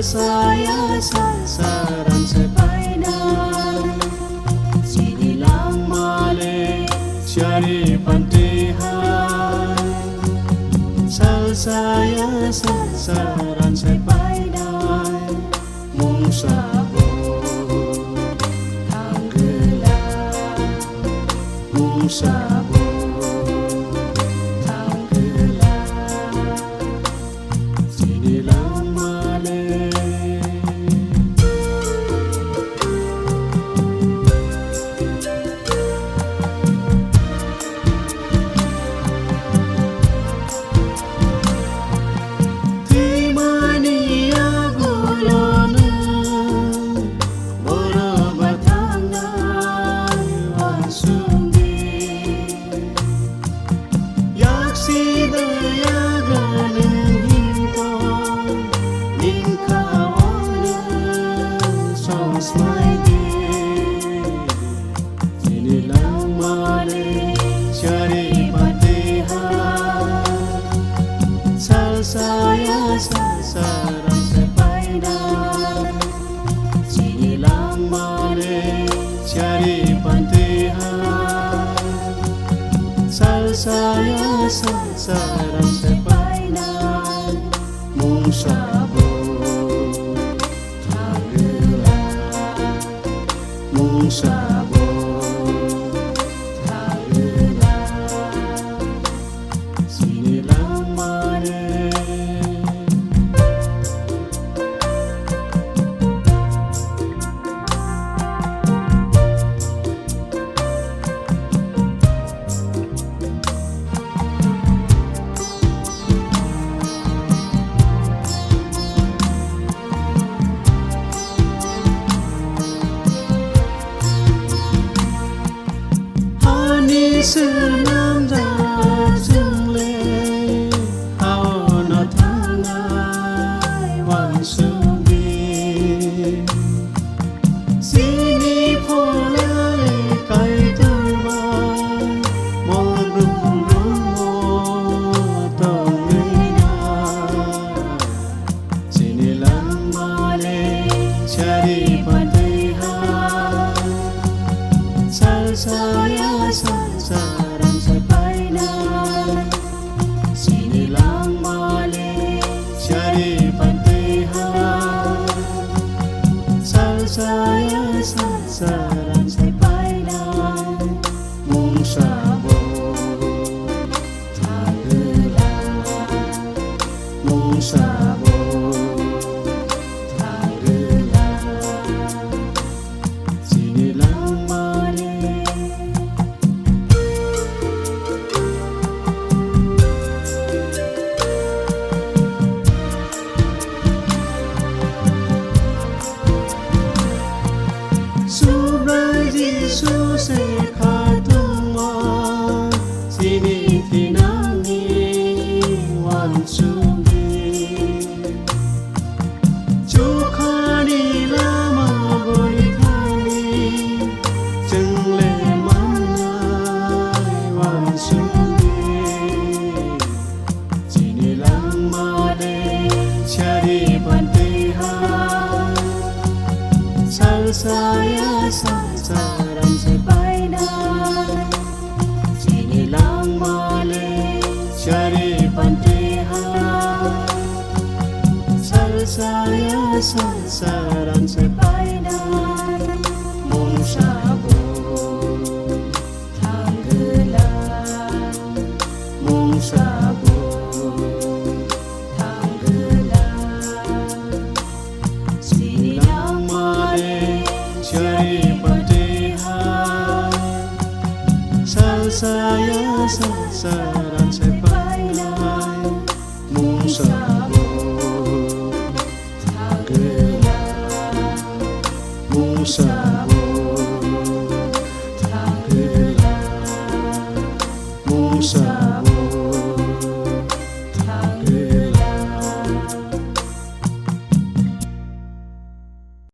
Saya sasaran sepainan Sinilang Malaysia Pantihan Saya sasaran sepainan Mung sabun tanggelam Mung sabun Sinilang Malaysia Pantihan Saya sasaran sepainan Sinilang Malaysia Pantihan Saya sasaran sepainan Mung sabun tanggelam Mung sabun tanggelam Sinilang Malaysia Senang datang le Hawana tangai wan sungi Sini pola le kai turmai Morung rumo tongina Sinilang Malaysia Pantihan Saya sasaran sepainan Sinilang Malaysia Pantihan Saya sasaran sepainan Mung sabun tanggelam Mung sabun tanggelam Sinilang Sini tinangi wan sungi Cukhani lama bolitani Jengle manai wan sungi Sinilang Malaysia Pantihan Saya sasaran sepainan Sinilang Malaysia Pantihan Saya sasaran sepainan Mung sabun tanggelam Mung sabun tanggelam Sinilang Malaysia Pantihan Saya sasaran sepainan Mung sabun tanggelam mong sabot, tangkilan mong sabot.